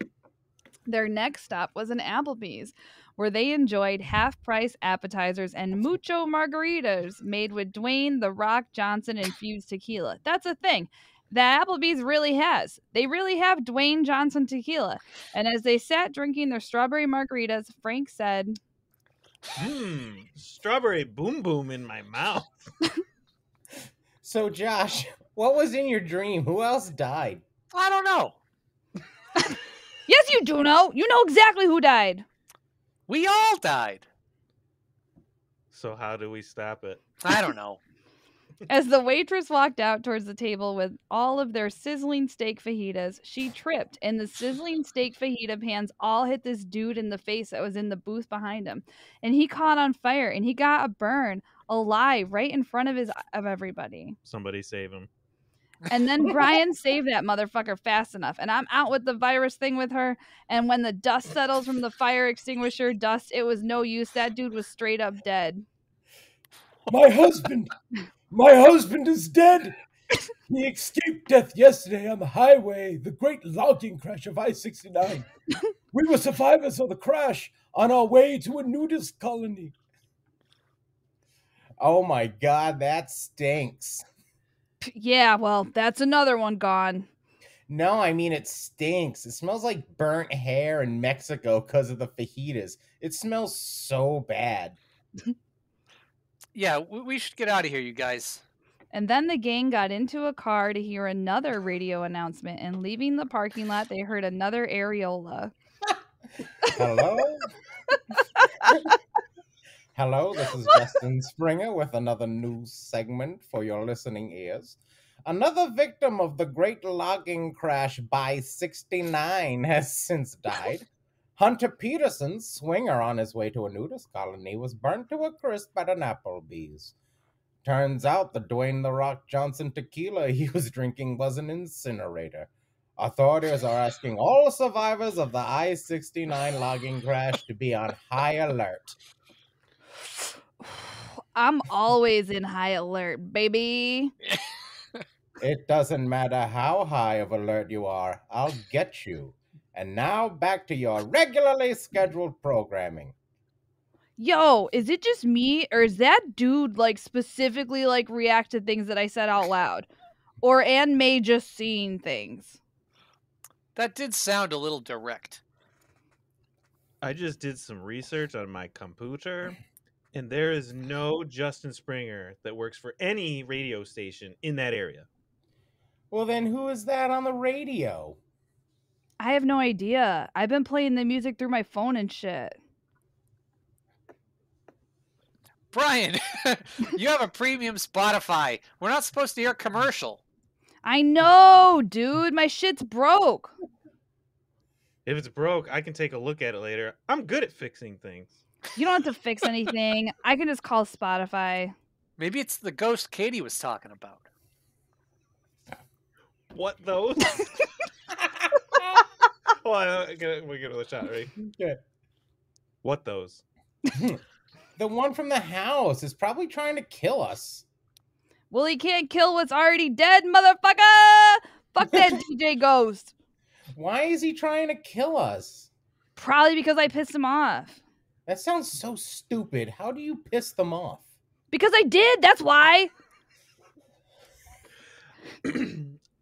Their next stop was an Applebee's, where they enjoyed half-price appetizers and mucho margaritas made with Dwayne "The Rock" Johnson infused tequila. That's a thing that Applebee's really has. They really have Dwayne Johnson tequila. And as they sat drinking their strawberry margaritas, Frank said, Strawberry boom boom in my mouth. So, Josh, what was in your dream? Who else died? I don't know. yes, you do know. You know exactly who died. We all died. So how do we stop it? I don't know. As the waitress walked out towards the table with all of their sizzling steak fajitas, she tripped, and the sizzling steak fajita pans all hit this dude in the face that was in the booth behind him. And he caught on fire, and he got a burn alive right in front of everybody. Somebody save him. And then Brian saved that motherfucker fast enough. And I'm out with the virus thing with her. And when the dust settles from the fire extinguisher dust, it was no use. That dude was straight up dead. My husband is dead. He escaped death yesterday on the highway, the great logging crash of I-69. We were survivors of the crash on our way to a nudist colony. Oh my God, that stinks. Yeah, well, that's another one gone. No, I mean it stinks. It smells like burnt hair in Mexico because of the fajitas. It smells so bad. Yeah, we should get out of here, you guys. And then the gang got into a car to hear another radio announcement, and leaving the parking lot, they heard another areola. Hello? Hello, this is Justin Springer with another news segment for your listening ears. Another victim of the great logging crash by 69 has since died. Hunter Peterson, swinger on his way to a nudist colony, was burnt to a crisp at an Applebee's. Turns out the Dwayne "The Rock" Johnson tequila he was drinking was an incinerator. Authorities are asking all survivors of the I-69 logging crash to be on high alert. I'm always in high alert, baby. It doesn't matter how high of alert you are, I'll get you. And now back to your regularly scheduled programming. Yo, is it just me, or is that dude specifically react to things that I said out loud? Or Ann May just seeing things? That did sound a little direct. I just did some research on my computer, and there is no Justin Springer that works for any radio station in that area. Well, then who is that on the radio? I have no idea. I've been playing the music through my phone and shit. Brian, you have a premium Spotify. We're not supposed to hear a commercial. I know, dude. My shit's broke. If it's broke, I can take a look at it later. I'm good at fixing things. You don't have to fix anything. I can just call Spotify. Maybe it's the ghost Katie was talking about. What those? Hold on, we get another shot, right? Okay. What those? The one from the house is probably trying to kill us. Well, he can't kill what's already dead, motherfucker! Fuck that DJ Ghost. Why is he trying to kill us? Probably because I pissed him off. That sounds so stupid. How do you piss them off? Because I did. That's why.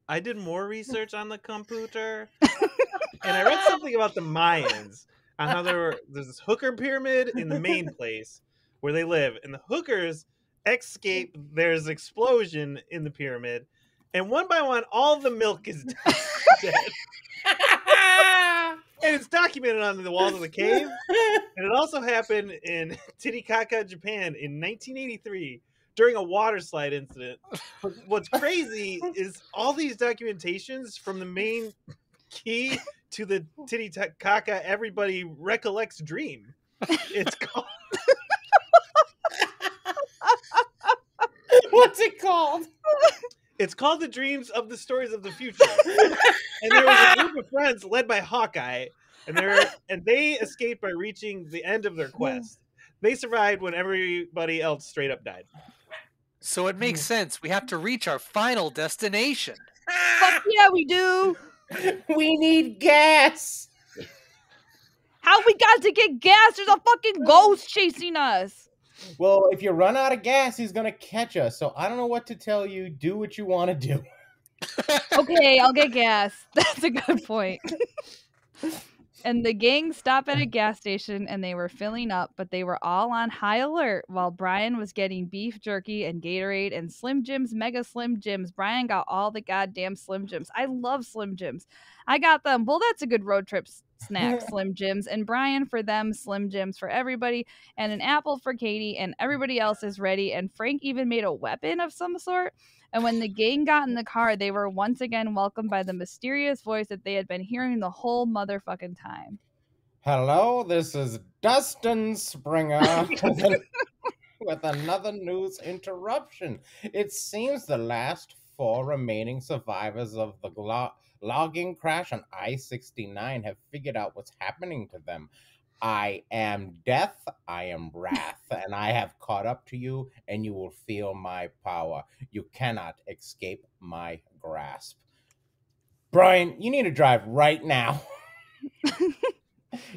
I did more research on the computer, and I read something about the Mayans on how there's this hooker pyramid in the main place where they live, and the hookers escape. There's an explosion in the pyramid, and one by one, all the milk is dead. And it's documented on the walls of the cave. And it also happened in Titicaca, Japan in 1983 during a water slide incident. But what's crazy is all these documentations from the main key to the Titicaca Everybody Recollects Dream. It's called... What's it called? It's called The Dreams of the Stories of the Future. And there was a group of friends led by Hawkeye, and they escaped by reaching the end of their quest. They survived when everybody else straight up died. So it makes sense. We have to reach our final destination. Fuck yeah, we do. We need gas. How we got to get gas? There's a fucking ghost chasing us. Well, if you run out of gas, he's going to catch us. So I don't know what to tell you. Do what you want to do. Okay, I'll get gas. That's a good point. And the gang stopped at a gas station and they were filling up, but they were all on high alert while Brian was getting beef jerky and Gatorade and Slim Jims, Mega Slim Jims. Brian got all the goddamn Slim Jims. I love Slim Jims. I got them. Well, that's a good road trip snack, Slim Jims. And Brian for them, Slim Jims for everybody, and an apple for Katie, and everybody else is ready. And Frank even made a weapon of some sort. And when the gang got in the car, they were once again welcomed by the mysterious voice that they had been hearing the whole motherfucking time. Hello, this is Dustin Springer with another news interruption. It seems the last 4 remaining survivors of the logging crash on I-69 have figured out what's happening to them. I am death, I am wrath, and I have caught up to you, and you will feel my power. You cannot escape my grasp. Brian, you need to drive right now.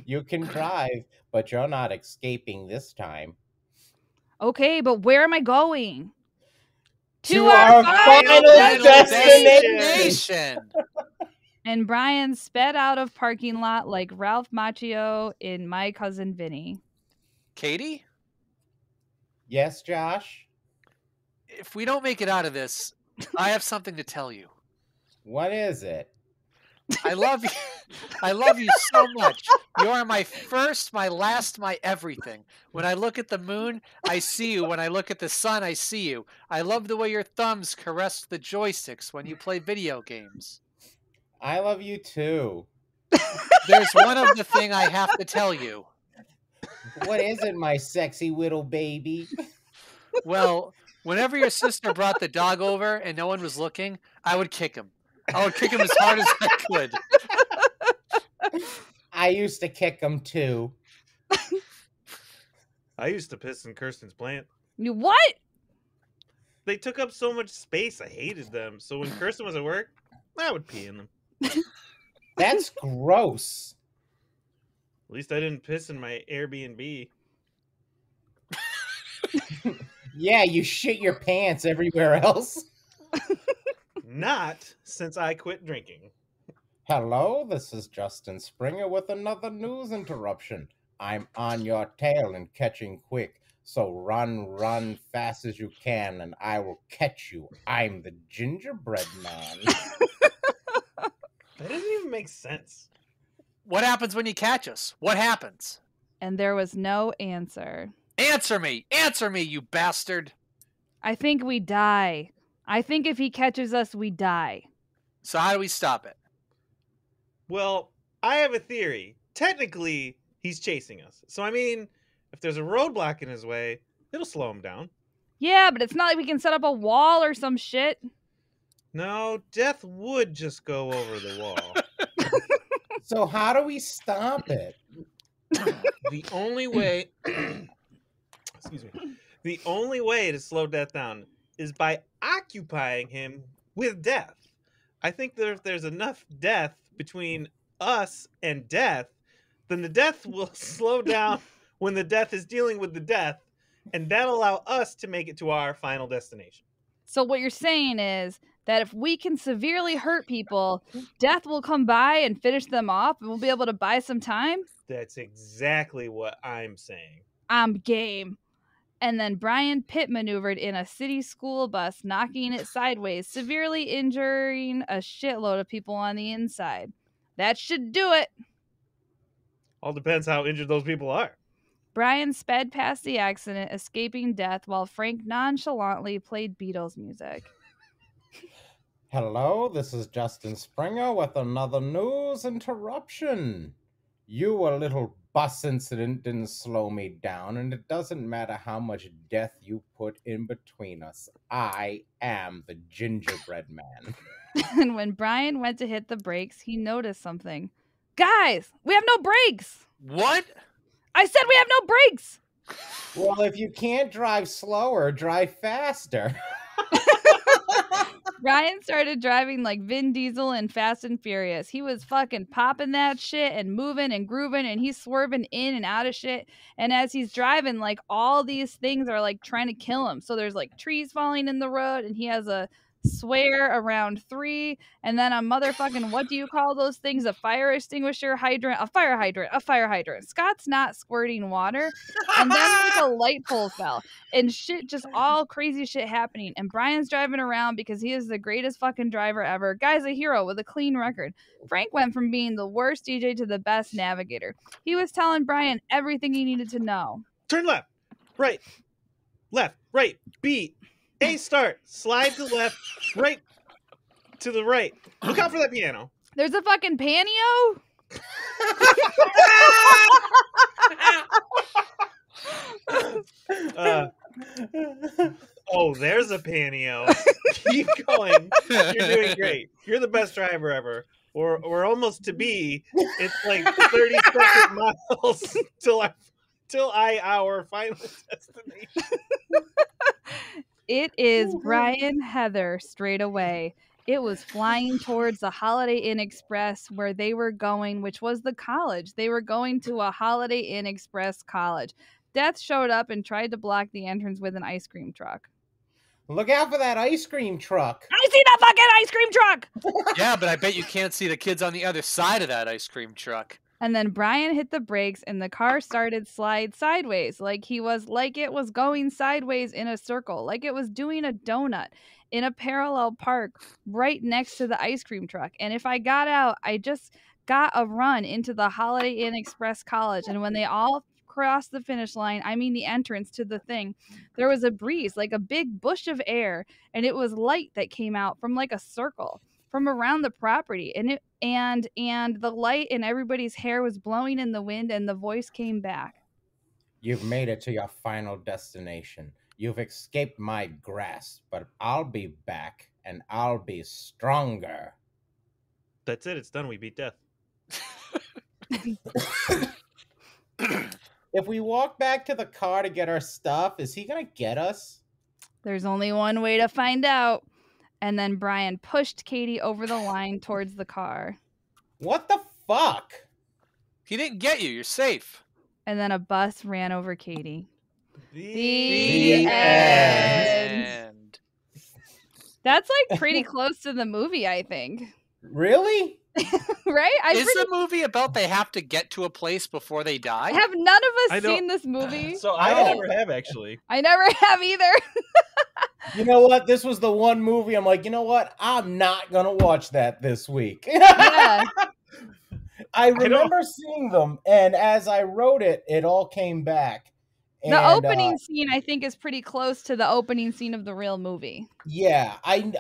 You can drive, but you're not escaping this time. Okay, but where am I going? To our final destination. And Brian sped out of parking lot like Ralph Macchio in My Cousin Vinny. Katie? Yes, Josh? If we don't make it out of this, I have something to tell you. What is it? I love you. I love you so much. You are my first, my last, my everything. When I look at the moon, I see you. When I look at the sun, I see you. I love the way your thumbs caress the joysticks when you play video games. I love you too. There's one other thing I have to tell you. What is it, my sexy little baby? Well, whenever your sister brought the dog over and no one was looking, I would kick him. I would kick him as hard as I could. I used to kick him too. I used to piss in Kirsten's plant. You what? They took up so much space, I hated them. So when Kirsten was at work, I would pee in them. That's gross. At least I didn't piss in my Airbnb. Yeah, you shit your pants everywhere else. Not since I quit drinking. Hello, this is Justin Springer with another news interruption. I'm on your tail and catching quick, so run fast as you can, and I will catch you. I'm the gingerbread man. That doesn't even make sense. What happens when you catch us? What happens? And there was no answer. Answer me! Answer me, you bastard! I think we die. I think if he catches us, we die. So how do we stop it? Well, I have a theory. Technically, he's chasing us. So, I mean, if there's a roadblock in his way, it'll slow him down. Yeah, but it's not like we can set up a wall or some shit. No, death would just go over the wall. So how do we stop it? The only way... excuse me. The only way to slow death down is by occupying him with death. I think that if there's enough death between us and death, then the death will slow down when the death is dealing with the death, and that'll allow us to make it to our final destination. So what you're saying is that if we can severely hurt people, death will come by and finish them off, and we'll be able to buy some time? That's exactly what I'm saying. I'm game. And then Brian pit maneuvered in a city school bus, knocking it sideways, severely injuring a shitload of people on the inside. That should do it. All depends how injured those people are. Brian sped past the accident, escaping death, while Frank nonchalantly played Beatles music. Hello, this is Justin Springer with another news interruption. Your little bus incident didn't slow me down, and it doesn't matter how much death you put in between us. I am the gingerbread man. And when Brian went to hit the brakes, he noticed something. Guys, we have no brakes! What? I said we have no brakes! Well, if you can't drive slower, drive faster. Ryan started driving like Vin Diesel in Fast and Furious. He was fucking popping that shit and moving and grooving, and he's swerving in and out of shit. And as he's driving, like, all these things are like trying to kill him. So there's like trees falling in the road, and he has a swear around 3, and then a motherfucking, what do you call those things? A fire extinguisher, hydrant, a fire hydrant. Scott's not squirting water, and then like a light pole fell, and shit, just all crazy shit happening. And Brian's driving around because he is the greatest fucking driver ever. Guy's a hero with a clean record. Frank went from being the worst DJ to the best navigator. He was telling Brian everything he needed to know. Turn left, right, B, A start, slide to left, right to the right. Look out for that piano. There's a fucking panio? Oh, there's a panio. Keep going. You're doing great. You're the best driver ever. We're almost to B. It's like 30-second miles till our final destination. It is Brian Heather straight away. It was flying towards the Holiday Inn Express where they were going, which was the college. They were going to a Holiday Inn Express college. Death showed up and tried to block the entrance with an ice cream truck. Look out for that ice cream truck. I see that fucking ice cream truck! Yeah, but I bet you can't see the kids on the other side of that ice cream truck. And then Brian hit the brakes and the car started slide sideways, like it was going sideways in a circle, like it was doing a donut in a parallel park right next to the ice cream truck. And if I got out, I just got a run into the Holiday Inn Express College. And when they all crossed the finish line, I mean the entrance to the thing, there was a breeze, like a big bush of air, and it was light that came out from like a circle from around the property, and the light in everybody's hair was blowing in the wind, and the voice came back. You've made it to your final destination. You've escaped my grasp, but I'll be back, and I'll be stronger. That's it. It's done. We beat death. If we walk back to the car to get our stuff, is he gonna get us? There's only one way to find out. And then Brian pushed Katie over the line towards the car. What the fuck? He didn't get you. You're safe. And then a bus ran over Katie. The end. That's like pretty close to the movie, I think. Really? Right? Is the movie about they have to get to a place before they die? Have none of us seen this movie? So I never have, actually. I never have either. You know what? This was the one movie I'm like, you know what? I'm not going to watch that this week. Yeah. I remember seeing them, and as I wrote it, it all came back. The opening scene, I think, is pretty close to the opening scene of the real movie. Yeah, I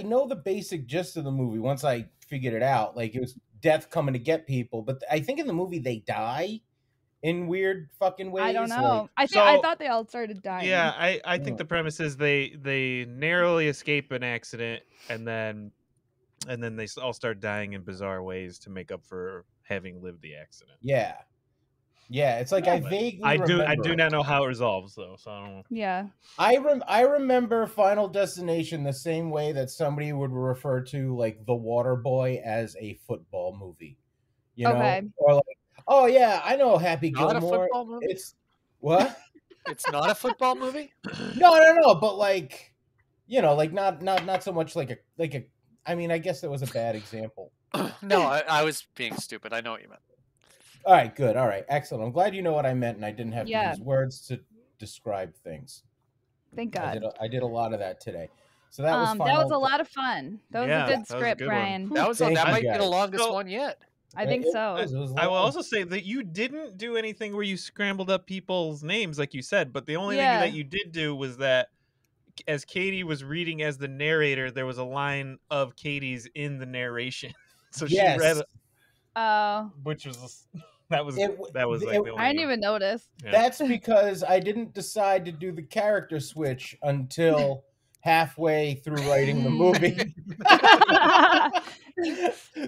know the basic gist of the movie once I figured it out. Like, it was death coming to get people, but I think in the movie they die in weird fucking ways. I don't know. I thought they all started dying. Yeah, I think the premise is they narrowly escape an accident, and then they all start dying in bizarre ways to make up for having lived the accident. Yeah. Yeah, it's like I vaguely I do remember. not know how it resolves though, so I don't know. Yeah. I remember Final Destination the same way that somebody would refer to like The Water Boy as a football movie. You know? Okay. Or like, oh yeah, I know Happy Not a Gilmore. football movie? It's what? It's not a football movie? No, but like, you know, like not so much like a I mean, I guess that was a bad example. No, I was being stupid. I know what you meant. All right, good. All right, excellent. I'm glad you know what I meant and I didn't have to Yeah. use words to describe things. Thank I God. did a lot of that today. So that was That Final was a lot of fun. That was Yeah, a that good was a script, good one. Brian. That Thank might you be the guys. longest So- one yet. I think so. It was I will long. also say that you didn't do anything where you scrambled up people's names like you said, but the only Yeah. thing that you did do was that as Katie was reading as the narrator, there was a line of Katie's in the narration. So she Yes. read it, Oh, which was that was It- like the it- only I didn't thing. even notice. Yeah. That's because I didn't decide to do the character switch until halfway through writing the movie.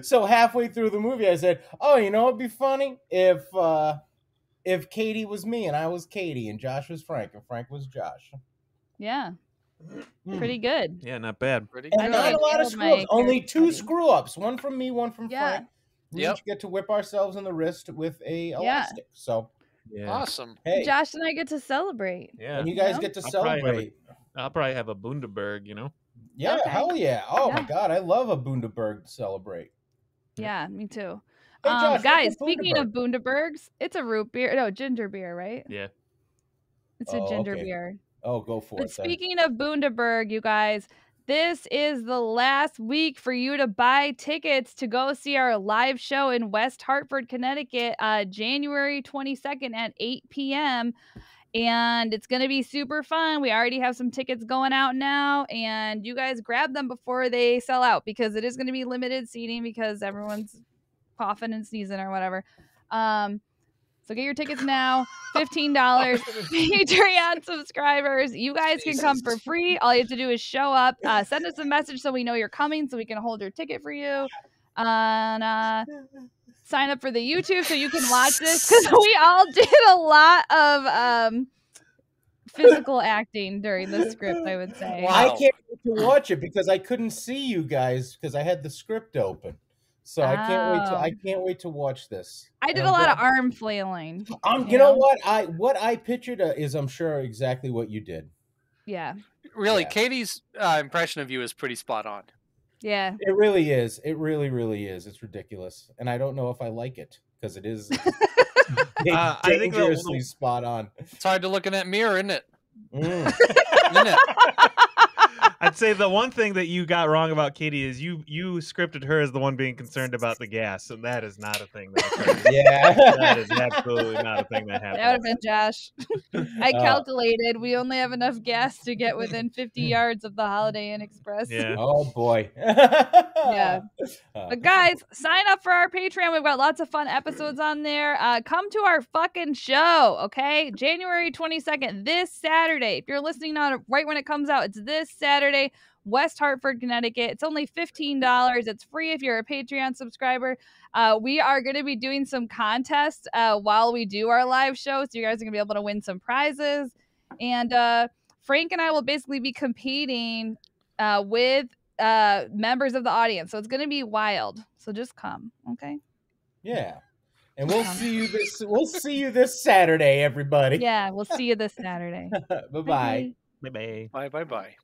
So halfway through the movie, I said, "Oh, you know, it'd be funny if Katie was me and I was Katie and Josh was Frank and Frank was Josh." Yeah. Pretty good. Yeah, not bad. Pretty And I good. not think a I lot of nailed screw ups. my Only character 2 study. screw ups. One from me, one from Yeah. Frank. We Yep. each get to whip ourselves in the wrist with a elastic. So Yeah. Awesome. hey, Josh and I get to celebrate. Yeah. and you guys know? get to I'll probably have a- celebrate. I'll probably have a Bundaberg, you know. Yeah, Okay. hell yeah. Oh my Yeah. god, I love a Bundaberg to celebrate. Yeah, me too. Hey, Josh, what's Guys, a speaking of Bundaberg? Bundabergs, it's a root beer. No, ginger beer, right? Yeah. It's a Oh, ginger okay. beer. Oh, go for But it then. speaking of Bundaberg, you guys, this is the last week for you to buy tickets to go see our live show in West Hartford, Connecticut, January 22nd at 8 p.m. And it's going to be super fun. We already have some tickets going out now, and you guys grab them before they sell out because it is going to be limited seating because everyone's coughing and sneezing or whatever. So get your tickets now. $15. Patreon subscribers. You guys can come for free. All you have to do is show up. Send us a message so we know you're coming so we can hold your ticket for you. And sign up for the YouTube so you can watch this because we all did a lot of physical acting during the script, I would say. Wow. I can't wait to watch it because I couldn't see you guys because I had the script open. So I can't wait to watch this. I did And a I'm lot of glad- arm flailing. You know what I pictured is I'm sure exactly what you did. Yeah. Really, Yeah. Katie's impression of you is pretty spot on. Yeah. It really is. It really, really is. It's ridiculous, and I don't know if I like it because it is I think the- dangerously spot on. It's hard to look in that mirror, isn't it? Mm. Isn't it? I'd say the one thing that you got wrong about Katie is you scripted her as the one being concerned about the gas, and that is not a thing that occurs. Yeah. That is absolutely not a thing that That would have happens. been Josh. I calculated we only have enough gas to get within 50 yards of the Holiday Inn Express. Yeah. Oh boy. Yeah. But guys, sign up for our Patreon. We've got lots of fun episodes on there. Come to our fucking show, okay? January 22nd, this Saturday. If you're listening on it right when it comes out, it's this Saturday, West Hartford, Connecticut. It's only $15. It's free if you're a Patreon subscriber. We are going to be doing some contests while we do our live show, so you guys are going to be able to win some prizes. And Frank and I will basically be competing with members of the audience, so it's going to be wild. So just come, okay? Yeah. And we'll see you this Saturday, everybody. Yeah, we'll see you this Saturday. Bye-bye. Bye-bye. Bye.